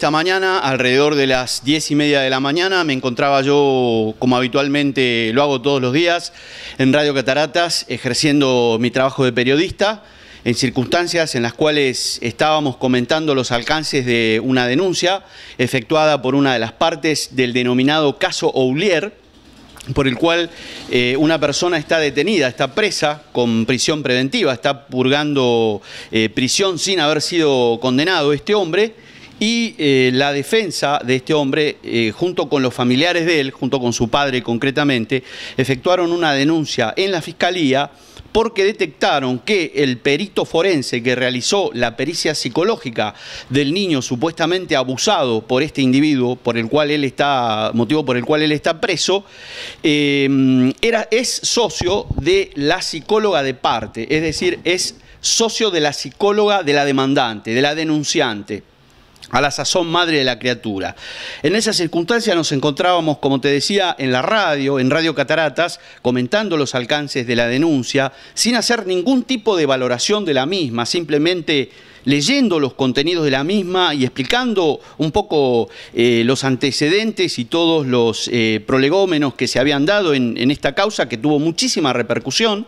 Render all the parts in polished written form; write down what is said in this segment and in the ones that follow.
Esta mañana, alrededor de las 10:30 de la mañana, me encontraba yo, como habitualmente lo hago todos los días, en Radio Cataratas, ejerciendo mi trabajo de periodista, en circunstancias en las cuales estábamos comentando los alcances de una denuncia efectuada por una de las partes del denominado caso Oulier, por el cual una persona está detenida, está presa con prisión preventiva, está purgando prisión sin haber sido condenado este hombre. Y la defensa de este hombre, junto con los familiares de él, junto con su padre concretamente, efectuaron una denuncia en la Fiscalía porque detectaron que el perito forense que realizó la pericia psicológica del niño supuestamente abusado por este individuo, motivo por el cual él está preso, es socio de la psicóloga de parte, es decir, es socio de la psicóloga de la demandante, de la denunciante, a la sazón madre de la criatura. En esa circunstancia nos encontrábamos, como te decía, en la radio, en Radio Cataratas, comentando los alcances de la denuncia, sin hacer ningún tipo de valoración de la misma, simplemente leyendo los contenidos de la misma y explicando un poco los antecedentes y todos los prolegómenos que se habían dado en esta causa, que tuvo muchísima repercusión.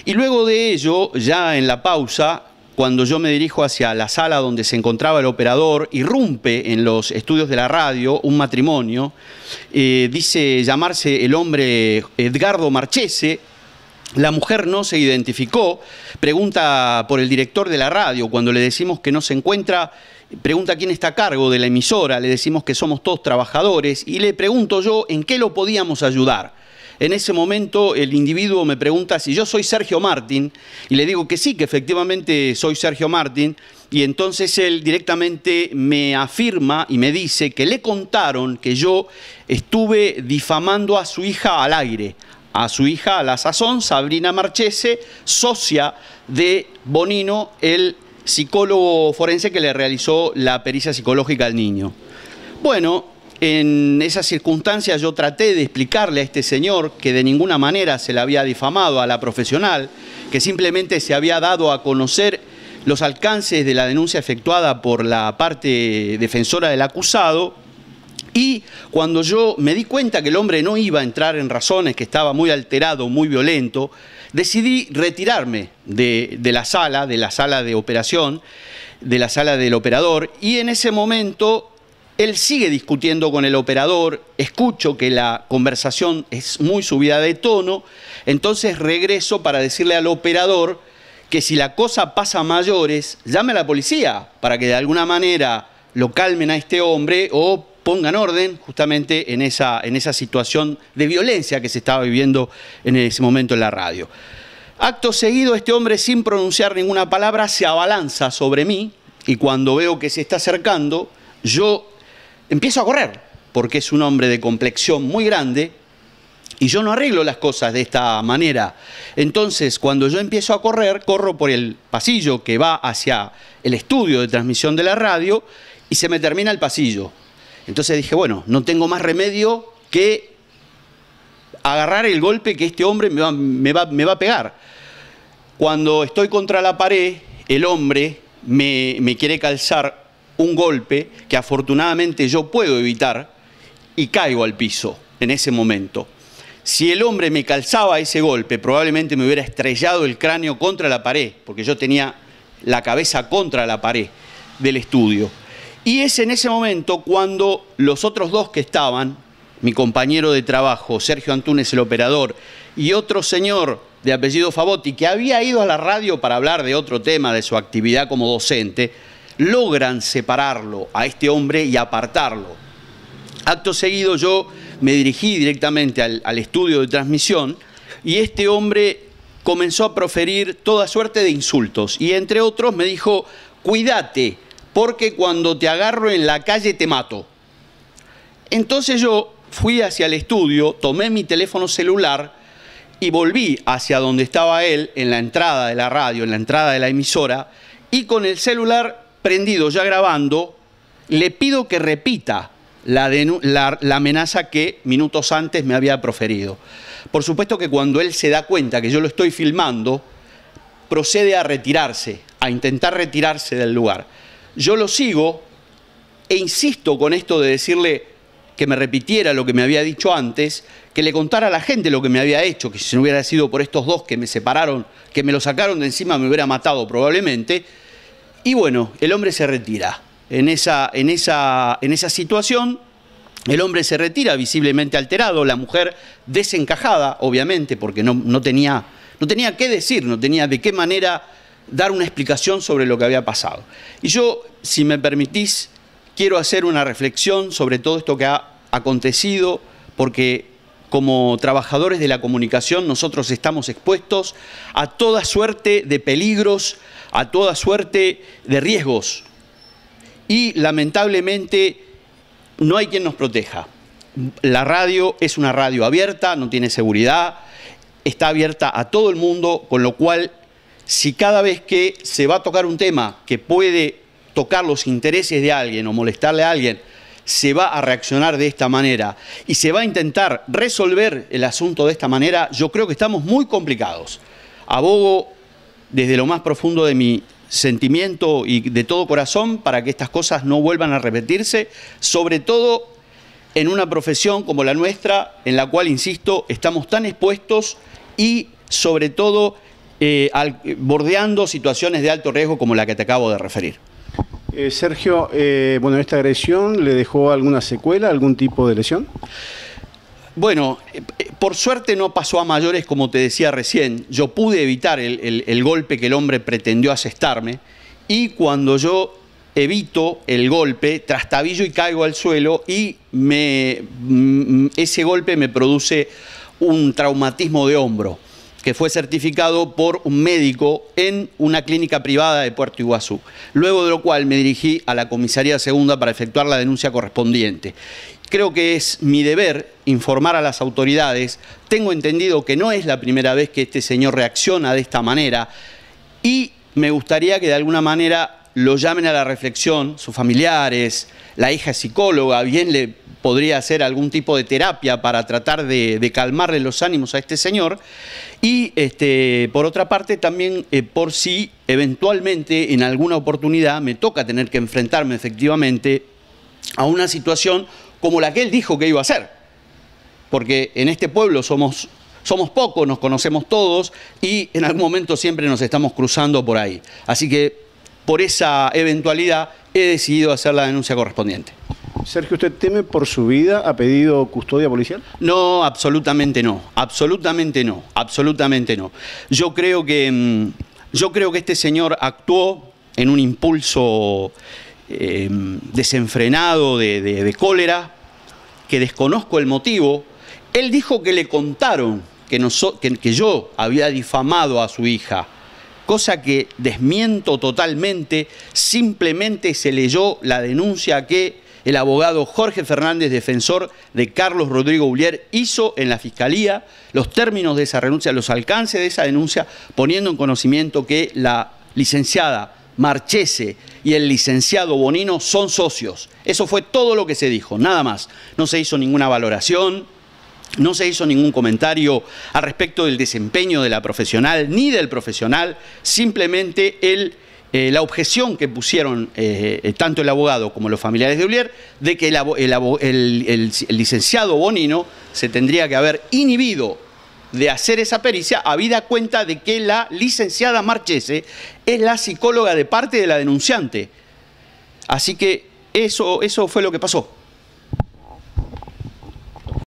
Y luego de ello, ya en la pausa, cuando yo me dirijo hacia la sala donde se encontraba el operador, irrumpe en los estudios de la radio un matrimonio, dice llamarse el hombre Edgardo Marchese, la mujer no se identificó, pregunta por el director de la radio, cuando le decimos que no se encuentra, pregunta quién está a cargo de la emisora, le decimos que somos todos trabajadores y le pregunto yo en qué lo podíamos ayudar. En ese momento el individuo me pregunta si yo soy Sergio Martín y le digo que sí, que efectivamente soy Sergio Martín, y entonces él directamente me afirma y me dice que le contaron que yo estuve difamando a su hija al aire, a su hija a la sazón, Sabrina Marchese, socia de Bonino, el psicólogo forense que le realizó la pericia psicológica al niño. Bueno, en esas circunstancias yo traté de explicarle a este señor que de ninguna manera se le había difamado a la profesional, que simplemente se había dado a conocer los alcances de la denuncia efectuada por la parte defensora del acusado. Y cuando yo me di cuenta que el hombre no iba a entrar en razones, que estaba muy alterado, muy violento, decidí retirarme de la sala de operación, de la sala del operador, y en ese momento él sigue discutiendo con el operador, escucho que la conversación es muy subida de tono, entonces regreso para decirle al operador que si la cosa pasa a mayores, llame a la policía para que de alguna manera lo calmen a este hombre o pongan orden justamente en esa situación de violencia que se estaba viviendo en ese momento en la radio. Acto seguido, este hombre, sin pronunciar ninguna palabra, se abalanza sobre mí y cuando veo que se está acercando, yo empiezo a correr, porque es un hombre de complexión muy grande y yo no arreglo las cosas de esta manera. Entonces, cuando yo empiezo a correr, corro por el pasillo que va hacia el estudio de transmisión de la radio y se me termina el pasillo. Entonces dije, bueno, no tengo más remedio que agarrar el golpe que este hombre me va a pegar. Cuando estoy contra la pared, el hombre me quiere calzar un golpe que afortunadamente yo puedo evitar y caigo al piso en ese momento. Si el hombre me calzaba ese golpe, probablemente me hubiera estrellado el cráneo contra la pared, porque yo tenía la cabeza contra la pared del estudio. Y es en ese momento cuando los otros dos que estaban, mi compañero de trabajo, Sergio Antúnez, el operador, y otro señor de apellido Favotti, que había ido a la radio para hablar de otro tema de su actividad como docente, logran separarlo a este hombre y apartarlo. Acto seguido yo me dirigí directamente al estudio de transmisión y este hombre comenzó a proferir toda suerte de insultos y entre otros me dijo, cuídate, porque cuando te agarro en la calle te mato. Entonces yo fui hacia el estudio, tomé mi teléfono celular y volví hacia donde estaba él, en la entrada de la radio, en la entrada de la emisora, y con el celular prendido, ya grabando, le pido que repita la amenaza que minutos antes me había proferido. Por supuesto que cuando él se da cuenta que yo lo estoy filmando, procede a retirarse, a intentar retirarse del lugar. Yo lo sigo E insisto con esto de decirle que me repitiera lo que me había dicho antes, que le contara a la gente lo que me había hecho, que si no hubiera sido por estos dos que me separaron, que me lo sacaron de encima, me hubiera matado probablemente. Y bueno, el hombre se retira. En esa situación, el hombre se retira visiblemente alterado, la mujer desencajada, obviamente, porque no tenía qué decir, no tenía de qué manera dar una explicación sobre lo que había pasado. Y yo, si me permitís, quiero hacer una reflexión sobre todo esto que ha acontecido, porque como trabajadores de la comunicación nosotros estamos expuestos a toda suerte de peligros, a toda suerte de riesgos. Y lamentablemente no hay quien nos proteja. La radio es una radio abierta, no tiene seguridad, está abierta a todo el mundo, con lo cual si cada vez que se va a tocar un tema que puede tocar los intereses de alguien o molestarle a alguien, se va a reaccionar de esta manera y se va a intentar resolver el asunto de esta manera, yo creo que estamos muy complicados. Abogo desde lo más profundo de mi sentimiento y de todo corazón para que estas cosas no vuelvan a repetirse, sobre todo en una profesión como la nuestra, en la cual, insisto, estamos tan expuestos y sobre todo bordeando situaciones de alto riesgo como la que te acabo de referir. Sergio, bueno, ¿esta agresión le dejó alguna secuela, algún tipo de lesión? Bueno, por suerte no pasó a mayores, como te decía recién. Yo pude evitar el golpe que el hombre pretendió asestarme, y cuando yo evito el golpe, trastabillo y caigo al suelo, y ese golpe me produce un traumatismo de hombro, que fue certificado por un médico en una clínica privada de Puerto Iguazú. Luego de lo cual me dirigí a la comisaría segunda para efectuar la denuncia correspondiente. Creo que es mi deber informar a las autoridades. Tengo entendido que no es la primera vez que este señor reacciona de esta manera, y me gustaría que de alguna manera lo llamen a la reflexión sus familiares. La hija es psicóloga, bien le podría hacer algún tipo de terapia para tratar de calmarle los ánimos a este señor. Y por otra parte también por si eventualmente en alguna oportunidad me toca tener que enfrentarme efectivamente a una situación como la que él dijo que iba a hacer. Porque en este pueblo somos pocos, nos conocemos todos y en algún momento siempre nos estamos cruzando por ahí. Así que por esa eventualidad he decidido hacer la denuncia correspondiente. Sergio, ¿usted teme por su vida? ¿Ha pedido custodia policial? No, absolutamente no, absolutamente no, absolutamente no. Yo creo que este señor actuó en un impulso desenfrenado de cólera, que desconozco el motivo. Él dijo que le contaron que yo había difamado a su hija, cosa que desmiento totalmente. Simplemente se leyó la denuncia que el abogado Jorge Fernández, defensor de Carlos Rodrigo Ulier, hizo en la Fiscalía, los términos de esa renuncia, los alcances de esa denuncia, poniendo en conocimiento que la licenciada Marchese y el licenciado Bonino son socios. Eso fue todo lo que se dijo, nada más. No se hizo ninguna valoración, no se hizo ningún comentario al respecto del desempeño de la profesional ni del profesional. Simplemente la objeción que pusieron tanto el abogado como los familiares de Ulier, de que el licenciado Bonino se tendría que haber inhibido de hacer esa pericia, habida cuenta de que la licenciada Marchese es la psicóloga de parte de la denunciante. Así que eso fue lo que pasó.